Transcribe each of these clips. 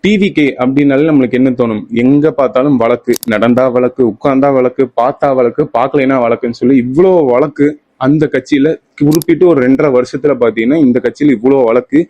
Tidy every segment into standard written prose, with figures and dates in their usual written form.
TVK அப்படின்னாலே நம்மளுக்கு என்ன தோணும்? எங்க பார்த்தாலும் வழக்கு, நடந்தா வழக்கு, உட்கார்ந்தா வழக்கு, பார்த்தா வழக்கு, பார்க்கலைன்னா வழக்குன்னு சொல்லி இவ்வளோ வழக்கு அந்த கட்சியில குறிப்பிட்டு ஒரு 2.5 வருஷத்துல பாத்தீங்கன்னா இந்த கட்சியில இவ்வளவு வழக்கு.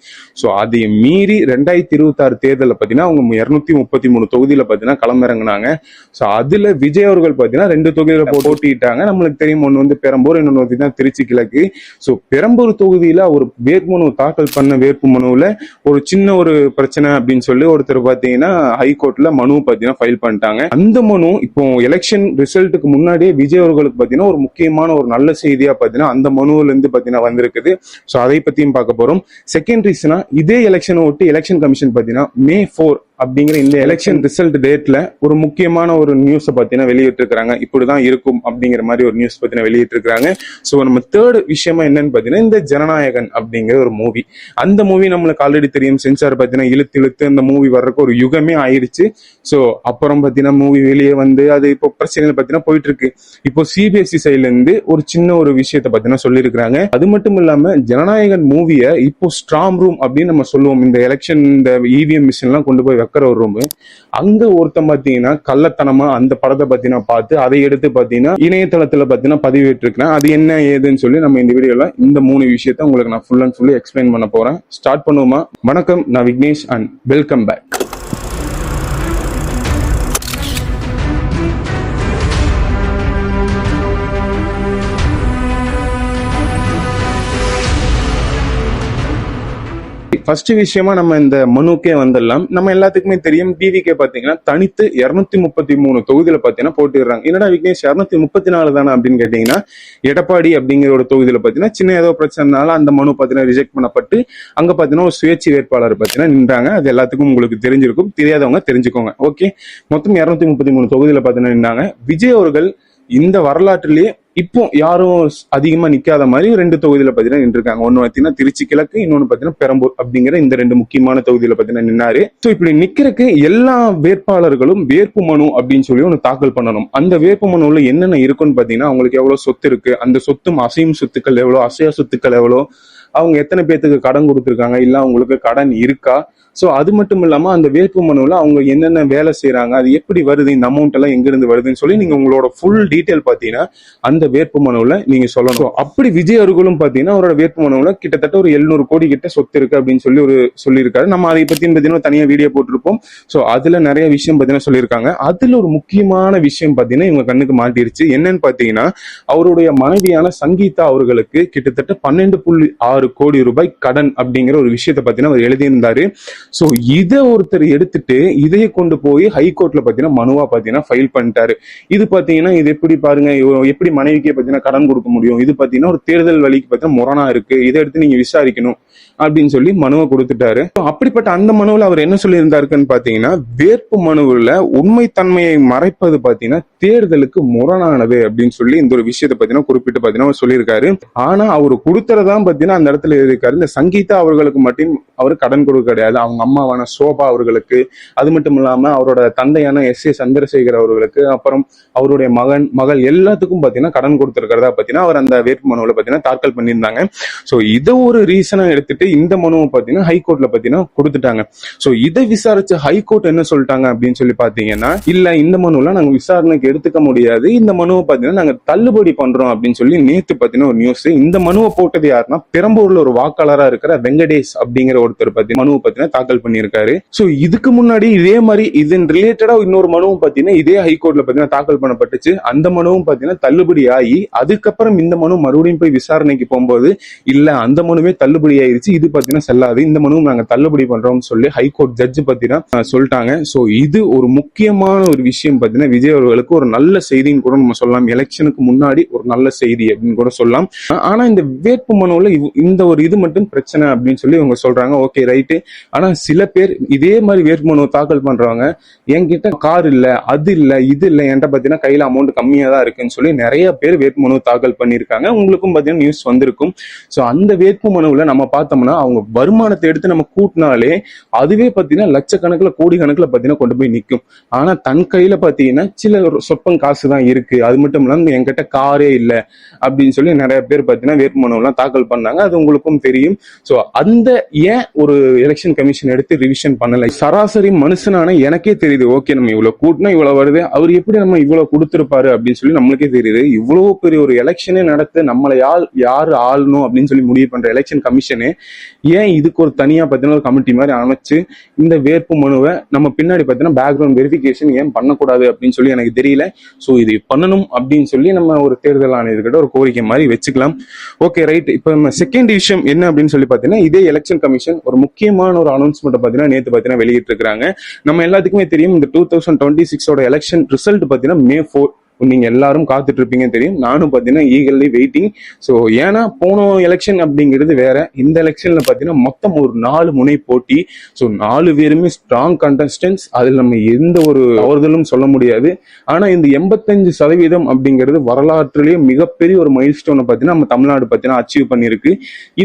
சோ அதை மீறி 2026 தேர்தலில் பாத்தீங்கன்னா அவங்க 233 தொகுதியில பாத்தீங்கன்னா களமிறங்கினாங்க. சோ அதுல விஜய் அவர்கள் பாத்தீங்கன்னா 2 தொகுதியில போட்டிட்டாங்க. நம்மளுக்கு தெரியும், ஒண்ணு வந்து பெரம்பூர், இன்னொன்னு தான் திருச்சி கிழக்கு. சோ பெரம்பூர் தொகுதியில ஒரு வேட்புமனு தாக்கல் பண்ண வேட்புமனுல ஒரு சின்ன ஒரு பிரச்சனை அப்படின்னு சொல்லி ஒருத்தர் பாத்தீங்கன்னா ஹைகோர்ட்ல மனு பாத்தீங்கன்னா ஃபைல் பண்ணிட்டாங்க. அந்த மனு இப்போ எலெக்ஷன் ரிசல்ட்டுக்கு முன்னாடியே விஜய் அவர்களுக்கு பாத்தீங்கன்னா ஒரு முக்கியமான ஒரு நல்ல செய்தியா பாத்தீங்கன்னா அந்த மனுவில் இருந்து பாத்தீங்கன்னா வந்திருக்குது. சோ அதை பத்தியும் பார்க்க போறோம். செகண்ட் ரீசனா, இதே எலெக்ஷனை ஒட்டி எலெக்ஷன் கமிஷன் பாத்தீங்கன்னா May 4 அப்படிங்கிற இந்த எலெக்ஷன் ரிசல்ட் டேட்ல ஒரு முக்கியமான ஒரு நியூஸ் பாத்தீங்கன்னா வெளியிட்டு இருக்காங்க. இப்படிதான் இருக்கும் அப்படிங்கிற மாதிரி ஒரு நியூஸ் பாத்தீங்கன்னா வெளியிட்டு இருக்காங்க. சோ நம்ம தேர்ட் விஷயமா என்னன்னு பாத்தீங்கன்னா இந்த ஜனநாயகன் அப்படிங்கிற ஒரு மூவி. அந்த மூவி நம்மளுக்கு ஆல்ரெடி தெரியும், சென்சார் பாத்தீங்கன்னா இழுத்து அந்த மூவி வர்றதுக்கு ஒரு யுகமே ஆயிடுச்சு. சோ அப்புறம் பாத்தீங்கன்னா மூவி வெளியே வந்து அது இப்போ பிரச்சனைகள் பாத்தீங்கன்னா போயிட்டு இருக்கு. இப்போ சிபிஎஸ்இ சைட்ல இருந்து ஒரு சின்ன ஒரு விஷயத்த பாத்தீங்கன்னா சொல்லியிருக்காங்க. அது மட்டும் இல்லாம ஜனநாயகன் மூவியை இப்போ ஸ்ட்ராங் ரூம் அப்படின்னு நம்ம சொல்லுவோம். இந்த எலெக்ஷன் இந்த இவிஎம் மிஷின் எல்லாம் கொண்டு போய் வைக்கிற ஒரு ரூம், அங்க ஒருத்தன் பாத்தீங்கன்னா கள்ளத்தனமா அந்த படத்தை பாத்தீங்கன்னா பார்த்து அதை எடுத்து பாத்தீங்கன்னா இணையதளத்துல பாத்தீங்கன்னா பதிவிட்டு இருக்கிறேன். அது என்ன ஏதுன்னு சொல்லி நம்ம இந்த வீடியோல இந்த 3 விஷயத்த உங்களுக்கு நான் ஃபுல் அண்ட் ஃபுல்லி எக்ஸ்பிளைன் பண்ண போறேன். ஸ்டார்ட் பண்ணுவோமா? வணக்கம், நான் Vignesh and welcome back. First விஷயமா நம்ம இந்த மனுக்கே வந்துடலாம். நம்ம எல்லாத்துக்குமே தெரியும், டிவிகே பாத்தீங்கன்னா தனித்து 233 தொகுதியில பாத்தீங்கன்னா போட்டிடுறாங்க. என்னடா விக்னேஷ் 234 தானே அப்படின்னு கேட்டீங்கன்னா, எடப்பாடி அப்படிங்கிற ஒரு தொகுதியில பாத்தீங்கன்னா சின்ன ஏதோ பிரச்சனைனால அந்த மனு பாத்தீங்கன்னா ரிஜெக்ட் பண்ணப்பட்டு அங்க பாத்தீங்கன்னா ஒரு சுயேட்சை வேட்பாளர் பாத்தீங்கன்னா நின்றாங்க. அது எல்லாத்துக்கும் உங்களுக்கு தெரிஞ்சிருக்கும், தெரியாதவங்க தெரிஞ்சுக்கோங்க. ஓகே, மொத்தம் 233 தொகுதியில பாத்தீங்கன்னா நின்றாங்க. விஜய் அவர்கள் இந்த வரலாற்றிலேயே இப்போ யாரும் அதிகமா நிக்காத மாதிரி 2 தொகுதியில பாத்தீங்கன்னா நின்றுருக்காங்க. ஒண்ணு பாத்தீங்கன்னா திருச்சி கிழக்கு, இன்னொன்னு பாத்தீங்கன்னா பெரம்பூர் அப்படிங்கிற இந்த 2 முக்கியமான தொகுதியில பாத்தீங்கன்னா நின்னாரு. சோ இப்படி நிக்கிறதுக்கு எல்லா வேட்பாளர்களும் வேட்பு மனு அப்படின்னு சொல்லி ஒண்ணு தாக்கல் பண்ணணும். அந்த வேட்பு மனுல என்னென்ன இருக்குன்னு பாத்தீங்கன்னா, அவங்களுக்கு எவ்வளவு சொத்து இருக்கு, அந்த சொத்தும் அசையும் சொத்துக்கள் எவ்வளவு, அசையா சொத்துக்கள் எவ்வளவு, அவங்க எத்தனை பேத்துக்கு கடன் கொடுத்துருக்காங்க, இல்ல அவங்களுக்கு கடன் இருக்கா. சோ அது மட்டும் இல்லாம அந்த வேட்பு மனுல அவங்க என்னென்ன வேலை செய்யறாங்க, அது எப்படி வருது, இந்த அமௌண்ட் எல்லாம் எங்க இருந்து வருதுன்னு சொல்லி நீங்க உங்களோட ஃபுல் டீடைல் பாத்தீங்கன்னா அந்த வேட்பு மனுல நீங்க சொல்லணும். அப்படி விஜய் அவர்களும் பாத்தீங்கன்னா அவரோட வேட்பு மனுல கிட்டத்தட்ட ஒரு 700 கோடி கிட்ட சொத்து இருக்கு அப்படின்னு சொல்லி ஒரு சொல்லியிருக்காரு. நம்ம அதை பத்தி பாத்தீங்கன்னா தனியா வீடியோ போட்டிருப்போம். சோ அதுல நிறைய விஷயம் பாத்தீங்கன்னா சொல்லியிருக்காங்க. அதுல ஒரு முக்கியமான விஷயம் பாத்தீங்கன்னா இவங்க கண்ணுக்கு மாட்டிருச்சு. என்னன்னு பாத்தீங்கன்னா, அவருடைய மனைவியான சங்கீதா அவர்களுக்கு கிட்டத்தட்ட 12.6 கோடி ரூபாய் கடன் அப்படிங்கிற ஒரு விஷயத்த பாத்தீங்கன்னா அவர் எழுதியிருந்தாரு. சோ இதை ஒருத்தர் எடுத்துட்டு இதைய கொண்டு போய் ஹைகோர்ட்ல பாத்தீங்கன்னா மனுவா பாத்தீங்கன்னா ஃபைல் பண்ணிட்டாரு. இது பாத்தீங்கன்னா இது எப்படி பாருங்க, எப்படி மனைவிக்கே பாத்தீங்கன்னா கடன் கொடுக்க முடியும், இது பாத்தீங்கன்னா ஒரு தேர்தல் வழிக்கு பாத்தீங்கன்னா முரணா இருக்கு, இதை எடுத்து நீங்க விசாரிக்கணும் அப்படின்னு சொல்லி மனுவை கொடுத்துட்டாரு. அப்படிப்பட்ட அந்த மனுவில் அவர் என்ன சொல்லி இருந்தாருன்னு பாத்தீங்கன்னா, வேட்பு மனுவில் உண்மைத்தன்மையை மறைப்பது பாத்தீங்கன்னா தேர்தலுக்கு முரணானது அப்படின்னு சொல்லி இந்த ஒரு விஷயத்தை பாத்தீங்கன்னா குறிப்பிட்டு பாத்தீங்கன்னா சொல்லியிருக்காரு. ஆனா அவர் கொடுத்துறதான் பாத்தீங்கன்னா அந்த இடத்துல இருக்காரு. இந்த சங்கீதா அவர்களுக்கு மட்டும் அவர் கடன் கொடுக்க கிடையாது, அவங்க அம்மாவான சோபா அவர்களுக்கு, அது மட்டும் இல்லாம அவரோட தந்தையான எஸ் ஏ சந்திரசேகர் அவர்களுக்கு, அப்புறம் அவருடைய மகள் எல்லாத்துக்கும் பாத்தீங்கன்னா கடன் கொடுத்திருக்கிறதா பாத்தீங்கன்னா அவர் அந்த வேட்பு மனுவில் பாத்தீங்கன்னா தாக்கல் பண்ணியிருந்தாங்க. சோ இதை ஒரு ரீசனா எடுத்துட்டு இந்த மனுவை பாத்தீங்கன்னா ஹைகோர்ட்ல பாத்தீங்கன்னா கொடுத்துட்டாங்க. சோ இதை விசாரிச்ச ஹைகோர்ட் என்ன சொல்லிட்டாங்க அப்படின்னு சொல்லி பாத்தீங்கன்னா, இல்ல இந்த மனுல நாங்க விசாரணைக்கு எடுத்துக்க முடியாது, இந்த மனுவை பாத்தீங்கன்னா நாங்க தள்ளுபடி பண்றோம் அப்படின்னு சொல்லி நேத்து பாத்தீங்கன்னா ஒரு நியூஸ். இந்த மனுவை போட்டது யாருன்னா, பெரம்பூர்ல ஒரு வாக்காளரா இருக்கிற வெங்கடேஷ் அப்படிங்கிற ஒருத்தர் பத்தி மனுவை பாத்தீங்கன்னா தாக்கல் பண்ணியிருக்காரு. சோ இதுக்கு முன்னாடி இதே மாதிரி இதன் ரிலேட்டடா இன்னொரு மனுவும் பாத்தீங்கன்னா இதே ஹைகோர்ட்ல பாத்தீங்கன்னா தாக்கல் பண்ணப்பட்டுச்சு. அந்த மனுவும் பாத்தீங்கன்னா தள்ளுபடி ஆகி அதுக்கப்புறம் இந்த மனு மறுபடியும் போய் விசாரணைக்கு போகும்போது இல்ல அந்த மனுவே தள்ளுபடி ஆயிருச்சு, இது பாத்தீங்கன்னா செல்லாது, இந்த மனுவும் நாங்க தள்ளுபடி பண்றோம்னு சொல்லி ஹைகோர்ட் ஜட்ஜ் பாத்தீங்கன்னா சொல்லிட்டாங்க. சோ இது ஒரு முக்கியமான ஒரு விஷயம் பாத்தீங்கன்னா விஜய் அவர்களுக்கு ஒரு நல்ல செய்தின்னு கூட நம்ம சொல்லலாம். எலெக்ஷனுக்கு முன்னாடி ஒரு நல்ல செய்தி அப்படின்னு கூட சொல்லலாம். ஆனா இந்த வேட்பு மனுவில் இந்த ஒரு இது மட்டும் பிரச்சனை அப்படின்னு சொல்லி இவங்க சொல்றாங்க. Okay right. ஆனா சில பேர் இதே மாதிரி வேட்பு மனு தாக்கல் பண்றவங்க, என்கிட்ட கார் இல்ல, அது இல்ல, இது இல்ல, என்கிட்ட பாத்தீங்கன்னா கையில அமௌண்ட் கம்மியா தான் இருக்குன்னு சொல்லி நிறைய பேர் வேட்பு மனு தாக்கல் பண்ணியிருக்காங்க. உங்களுக்கும் பாத்தீங்கன்னா நியூஸ் வந்திருக்கும். சோ அந்த வேட்பு மனுவில் நம்ம பார்த்தோம்னா பண்ணோம்னா அவங்க வருமானத்தை எடுத்து நம்ம கூட்டினாலே அதுவே பாத்தீங்கன்னா லட்சக்கணக்கில் கோடி கணக்கில் பாத்தீங்கன்னா கொண்டு போய் நிற்கும். ஆனா தன் கையில பாத்தீங்கன்னா சில சொப்பம் காசு தான் இருக்கு, அது மட்டும் இல்லாம என்கிட்ட காரே இல்லை அப்படின்னு சொல்லி நிறைய பேர் பாத்தீங்கன்னா வேட்புமனு எல்லாம் தாக்கல் பண்ணாங்க. அது உங்களுக்கும் தெரியும். சோ அந்த ஏன் ஒரு எலெக்ஷன் கமிஷன் எடுத்து ரிவிஷன் பண்ணல? சராசரி மனுஷனான எனக்கே தெரியுது, ஓகே நம்ம இவ்வளவு கூட்டினா இவ்வளவு வருது, அவர் எப்படி நம்ம இவ்வளவு கொடுத்திருப்பாரு அப்படின்னு சொல்லி நம்மளுக்கே தெரியுது. இவ்வளவு பெரிய ஒரு எலெக்ஷனே நடத்த நம்மளை யாரு ஆளணும் அப்படின்னு சொல்லி முடிவு பண்ற எலெக்ஷன் கமிஷனு ஏன் இதுக்கு ஒரு தனியா பாத்தீங்கன்னா ஒரு கமிட்டி மாதிரி அமைச்சு இந்த வேட்பு மனுவை நம்ம பின்னாடி பாத்தீங்கன்னா பேக்ரவுண்ட் வெரிஃபிகேஷன் ஏன் பண்ணக்கூடாது அப்படின்னு சொல்லி எனக்கு தெரியல. சோ இது பண்ணணும் அப்படின்னு சொல்லி நம்ம ஒரு தேர்தல் ஆணையர்கிட்ட ஒரு கோரிக்கை மாதிரி வச்சுக்கலாம். Okay right. இப்ப நம்ம செகண்ட் விஷயம் என்ன அப்படின்னு சொல்லி பாத்தீங்கன்னா, இதே எலெக்ஷன் கமிஷன் ஒரு முக்கியமான ஒரு அனௌன்ஸ்மெண்ட் பாத்தீங்கன்னா நேத்து பாத்தீங்கன்னா வெளியிட்டு இருக்காங்க. நம்ம எல்லாத்துக்குமே தெரியும், இந்த 2026 எலெக்ஷன் ரிசல்ட் பாத்தீங்கன்னா May 4 நீங்க எல்லாரும் காத்துட்டு இருப்பீங்க தெரியும். நானும் பாத்தீங்கன்னா ஈகர்லி வெயிட்டிங். சோ ஏன்னா போன எலெக்ஷன் அப்படிங்கிறது வேற, இந்த எலெக்ஷன்ல பாத்தீங்கன்னா மொத்தம் ஒரு 4 முனை போட்டி. சோ 4 பேருமே ஸ்ட்ராங் கண்டஸ்டன்ஸ், அதுல நம்ம எந்த ஒரு தவறுதலும் சொல்ல முடியாது. ஆனா இந்த 85% அப்படிங்கிறது வரலாற்றிலேயே மிகப்பெரிய ஒரு மைல் ஸ்டோனை பாத்தீங்கன்னா நம்ம தமிழ்நாடு பாத்தீங்கன்னா அச்சீவ் பண்ணிருக்கு.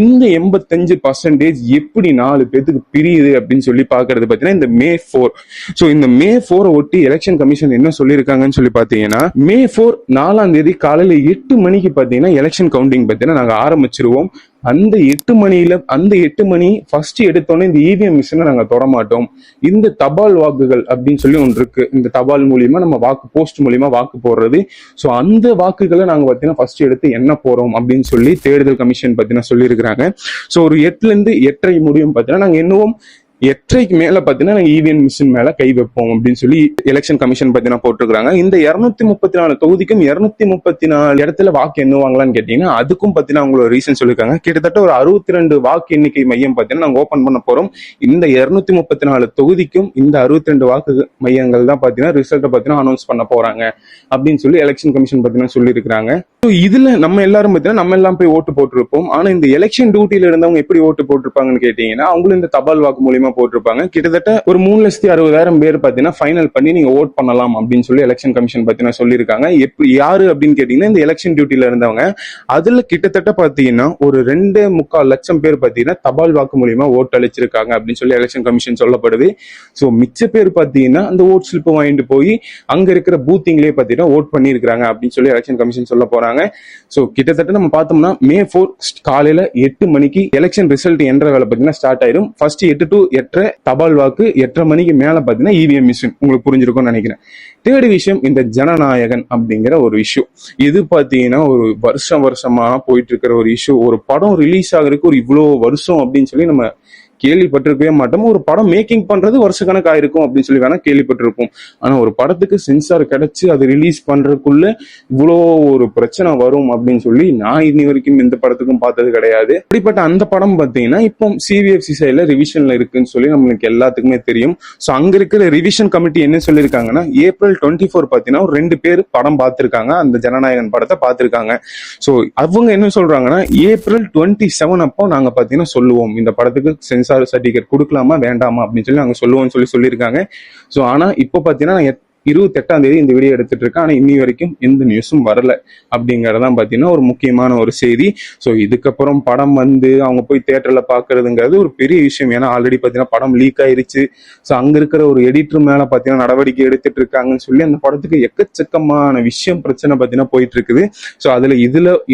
இந்த 85% எப்படி 4 பேத்துக்கு பிரியுது அப்படின்னு சொல்லி பாக்குறது பாத்தீங்கன்னா இந்த May 4. சோ இந்த May 4 ஒட்டி எலெக்ஷன் கமிஷன் என்ன சொல்லியிருக்காங்கன்னு சொல்லி பாத்தீங்கன்னா, May 4 4ஆம் தேதி காலையில 8 மணிக்கு பாத்தீங்கன்னா எலெக்ஷன் கவுண்டிங் பாத்தீங்கன்னா நாங்க ஆரம்பிச்சிருவோம். அந்த 8 மணி ஃபர்ஸ்ட் எடுத்தோன்னே இந்த இவிஎம் மிஷினை நாங்க தொட மாட்டோம். இந்த தபால் வாக்குகள் அப்படின்னு சொல்லி ஒன்று இருக்கு. இந்த தபால் மூலியமா நம்ம போஸ்ட் மூலியமா வாக்கு போடுறது. ஸோ அந்த வாக்குகளை நாங்க பாத்தீங்கன்னா ஃபர்ஸ்ட் எடுத்து என்ன போறோம் அப்படின்னு சொல்லி தேர்தல் கமிஷன் பாத்தீங்கன்னா சொல்லியிருக்கிறாங்க. ஸோ ஒரு 8ல இருந்து 8:30 முடியும் பாத்தீங்கன்னா நாங்க என்னவும் 8:30க்கு மேல பாத்தீங்கன்னா இவிஎம் மிஷின் மேல கை வைப்போம் அப்படின்னு சொல்லி எலெக்ஷன் கமிஷன் பாத்தீங்கன்னா போட்டிருக்காங்க. இந்த 234 தொகுதிக்கும் 234 இடத்துல வாக்கு எண்ணுவாங்களான்னு கேட்டீங்கன்னா அதுக்கும் பாத்தீங்கன்னா அவங்களோட ரீசன் சொல்லிருக்காங்க. கிட்டத்தட்ட ஒரு 62 வாக்கு எண்ணிக்கை மையம் பாத்தீங்கன்னா நாங்க ஓபன் பண்ண போறோம். இந்த 234 தொகுதிக்கும் இந்த 62 வாக்கு மையங்கள் தான் பாத்தீங்கன்னா ரிசல்ட்டை பாத்தீங்கன்னா அனௌன்ஸ் பண்ண போறாங்க அப்படின்னு சொல்லி எலெக்ஷன் கமிஷன் பாத்தீங்கன்னா சொல்லியிருக்காங்க. இதுல நம்ம எல்லாரும் பாத்தீங்கன்னா நம்ம எல்லாம் போய் ஓட்டு போட்டிருப்போம். ஆனா இந்த எலெக்ஷன் டியூட்டில இருந்தவங்க எப்படி ஓட்டு போட்டிருப்பாங்கன்னு கேட்டீங்கன்னா அவங்களும் இந்த தபால் வாக்கு மூலியமா போட்டிருப்பாங்க. கிட்டத்தட்ட ஒரு 3,60,000 பேர் பாத்தீங்கன்னா ஃபைனல் பண்ணி நீங்க ஓட் பண்ணலாம் அப்படின்னு சொல்லி எலெக்ஷன் கமிஷன் பாத்தீங்கன்னா சொல்லியிருக்காங்க. எப்படி யாரு அப்படின்னு கேட்டீங்கன்னா இந்த எலெக்ஷன் டியூட்டில இருந்தவங்க. அதுல கிட்டத்தட்ட பாத்தீங்கன்னா ஒரு 2.25 லட்சம் பேர் பாத்தீங்கன்னா தபால் வாக்கு மூலியமா ஓட்டு அளிச்சிருக்காங்க அப்படின்னு சொல்லி எலெக்ஷன் கமிஷன் சொல்லப்படுது. சோ மிச்ச பேர் பாத்தீங்கன்னா அந்த ஓட் ஸ்லிப் வாங்கிட்டு போய் அங்க இருக்கிற பூத்திங்லயே பாத்தீங்கன்னா ஓட் பண்ணிருக்காங்க அப்படின்னு சொல்லி எலெக்ஷன் கமிஷன் சொல்ல போறாங்க. சோ கிட்டத்தட்ட நம்ம பார்த்தோம்னா May 4 காலையில 8 மணிக்கு எலெக்ஷன் ரிசல்ட் என்ற வேலை பாத்தீங்கன்னா ஸ்டார்ட் ஆயிரும். ஃபர்ஸ்ட் 8 to 8:30 தபால் வாக்கு, 8:30 மணிக்கு மேல பாத்தீங்கன்னா இவிஎம் மிஷின். உங்களுக்கு புரிஞ்சிருக்கும்னு நினைக்கிறேன். தேர்ட் விஷயம் இந்த ஜனநாயகன் அப்படிங்கிற ஒரு இஷ்யூ. இது பாத்தீங்கன்னா ஒரு வருஷமா போயிட்டு இருக்கிற ஒரு இஷ்யூ. ஒரு படம் ரிலீஸ் ஆகிறதுக்கு ஒரு இவ்வளவு வருஷம் அப்படின்னு சொல்லி நம்ம கேள்விப்பட்டிருக்கவே மாட்டோம். ஒரு படம் மேக்கிங் பண்றது வருஷக்கணக்கு ஆயிருக்கும் அப்படின்னு சொல்லி வேணா கேள்விப்பட்டிருப்போம். ஆனா ஒரு படத்துக்கு சென்சார் கிடைச்சு அது ரிலீஸ் பண்றதுக்குள்ள இவ்வளோ ஒரு பிரச்சனை வரும் அப்படின்னு சொல்லி நான் இன்னி வரைக்கும் எந்த படத்துக்கும் பார்த்தது கிடையாது. அப்படிப்பட்ட அந்த படம் பாத்தீங்கன்னா இப்போ சிபிஎஃப்சி சைட்ல ரிவிஷன்ல இருக்குன்னு சொல்லி நம்மளுக்கு எல்லாத்துக்குமே தெரியும். ஸோ அங்க இருக்கிற ரிவிஷன் கமிட்டி என்ன சொல்லியிருக்காங்கன்னா April 24 பாத்தீங்கன்னா ஒரு 2 பேர் படம் பார்த்திருக்காங்க, அந்த ஜனநாயகன் படத்தை பார்த்திருக்காங்க. ஸோ அவங்க என்ன சொல்றாங்கன்னா April 27 அப்போ நாங்க பாத்தீங்கன்னா சொல்லுவோம் இந்த படத்துக்கு சென்சார் சர்டிபிகேட் கொடுக்கலாமா வேண்டாமா அப்படின்னு சொல்லி நாங்க சொல்லுவோம்னு சொல்லியிருக்காங்க. சோ ஆனா இப்போ பாத்தீங்கன்னா 28ஆம் தேதி இந்த வீடியோ எடுத்துட்டு இருக்கேன். ஆனா இன்னி வரைக்கும் எந்த நியூஸும் வரல அப்படிங்கறதான் பாத்தீங்கன்னா ஒரு முக்கியமான ஒரு செய்தி. சோ இதுக்கப்புறம் படம் வந்து அவங்க போய் தியேட்டர்ல பாக்குறதுங்கிறது ஒரு பெரிய விஷயம். ஏன்னா ஆல்ரெடி பாத்தீங்கன்னா படம் லீக் ஆயிருச்சு. சோ அங்க இருக்கிற ஒரு எடிட்டர் மேல பாத்தீங்கன்னா நடவடிக்கை எடுத்துட்டு இருக்காங்கன்னு சொல்லி அந்த படத்துக்கு எக்கச்சக்கமான விஷயம் பிரச்சனை பாத்தீங்கன்னா போயிட்டு இருக்குது. சோ அதுல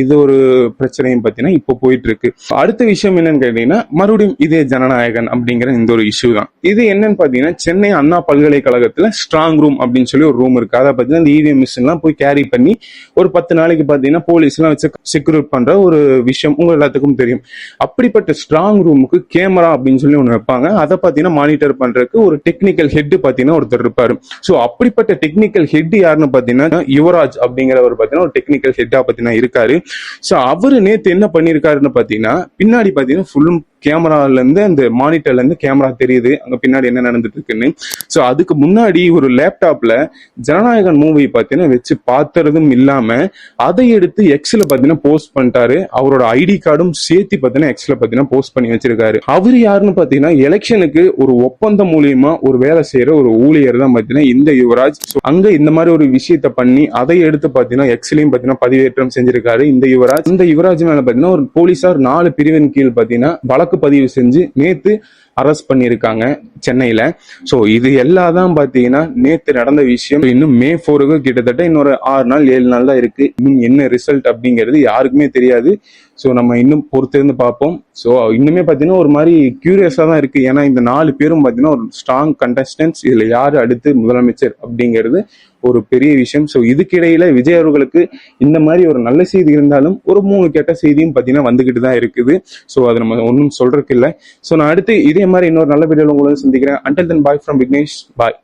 இது ஒரு பிரச்சனையும் பாத்தீங்கன்னா இப்போ போயிட்டு இருக்கு. அடுத்த விஷயம் என்னன்னு கேட்டீங்கன்னா மறுபடியும் இதே ஜனநாயகன் அப்படிங்கிற இந்த ஒரு இஷ்யூ தான். இது என்னன்னு பாத்தீங்கன்னா சென்னை அண்ணா பல்கலைக்கழகத்துல ஸ்ட்ராங் ரூம் அப்படின்னு சொல்லி ஒரு ரூம் இருக்கு. அதை பார்த்தீங்கன்னா இந்த இவிஎம் மிஷின் எல்லாம் போய் கேரி பண்ணி ஒரு 10 நாளைக்கு பாத்தீங்கன்னா போலீஸ் எல்லாம் வச்சு செக்யூர் பண்ற ஒரு விஷயம் உங்க எல்லாத்துக்கும் தெரியும். அப்படிப்பட்ட ஸ்ட்ராங் ரூமுக்கு கேமரா அப்படின்னு சொல்லி ஒண்ணு வைப்பாங்க. அதை பாத்தீங்கன்னா மானிட்டர் பண்றதுக்கு ஒரு டெக்னிக்கல் ஹெட் பாத்தீங்கன்னா ஒருத்தர் இருப்பாரு. சோ அப்படிப்பட்ட டெக்னிக்கல் ஹெட் யாருன்னு பாத்தீங்கன்னா யுவராஜ் அப்படிங்கிறவர் பாத்தீங்கன்னா ஒரு டெக்னிக்கல் ஹெட்டா பாத்தீங்கன்னா இருக்காரு. சோ அவரு நேத்து என்ன பண்ணிருக்காருன்னு பாத்தீங்கன்னா பின்னாடி பாத்தீங்கன்னா ஃபுல்லும் கேமரால இருந்து அந்த மானிட்டர்ல இருந்து கேமரா தெரியுது அங்க பின்னாடி என்ன நடந்துட்டு இருக்குன்னு. சோ அதுக்கு முன்னாடி ஒரு லேப்டாப்ல ஜனநாயகன் மூவி பாத்தீங்கன்னா வச்சு பாத்துறதும் இல்லாம அதை எடுத்து எக்ஸ்ல பாத்தீங்கன்னா போஸ்ட் பண்ணிட்டாரு. அவரோட ஐடி கார்டும் சேர்த்து பாத்தீங்கன்னா எக்ஸ்ல பாத்தீங்கன்னா போஸ்ட் பண்ணி வச்சிருக்காரு. அவர் யாருன்னு பாத்தீங்கன்னா எலெக்ஷனுக்கு ஒரு ஒப்பந்தம் மூலியமா ஒரு வேலை செய்யற ஒரு ஊழியர் தான் பாத்தீங்கன்னா இந்த யுவராஜ். அங்க இந்த மாதிரி ஒரு விஷயத்த பண்ணி அதை எடுத்து பாத்தீங்கன்னா எக்ஸ்லயும் பாத்தீங்கன்னா பதிவேற்றம் செஞ்சிருக்காரு இந்த யுவராஜ். இந்த யுவராஜ் மேல பாத்தீங்கன்னா ஒரு போலீசார் 4 பிரிவின் கீழ் பாத்தீங்கன்னா வழக்கு பதிவு செஞ்சு நேத்து அரெஸ்ட் பண்ணியிருக்காங்க சென்னையில. ஸோ இது எல்லாம் தான் பாத்தீங்கன்னா நேத்து நடந்த விஷயம். இன்னும் மே 4க்கு கிட்டத்தட்ட இன்னொரு 6 நாள் 7 நாள் தான் இருக்கு. இன்னும் என்ன ரிசல்ட் அப்படிங்கிறது யாருக்குமே தெரியாது. ஸோ நம்ம இன்னும் பொறுத்திருந்து பார்ப்போம். ஸோ இன்னுமே பார்த்தீங்கன்னா ஒரு மாதிரி கியூரியஸாக தான் இருக்கு. ஏன்னா இந்த 4 பேரும் பார்த்தீங்கன்னா ஒரு ஸ்ட்ராங் கண்டஸ்டன்ஸ். இதுல யாரு அடுத்து முதலமைச்சர் அப்படிங்கிறது ஒரு பெரிய விஷயம். ஸோ இதுக்கிடையில விஜய் அவர்களுக்கு இந்த மாதிரி ஒரு நல்ல செய்தி இருந்தாலும் ஒரு 3 கெட்ட செய்தியும் பார்த்தீங்கன்னா வந்துகிட்டு தான் இருக்குது. ஸோ அது நம்ம ஒன்றும் சொல்றதுக்கு இல்லை. ஸோ நான் அடுத்து இதே மாதிரி இன்னொரு நல்ல வீடியோவில் உங்களை சந்திக்கிறேன். Until then bye from Vignesh. Bye.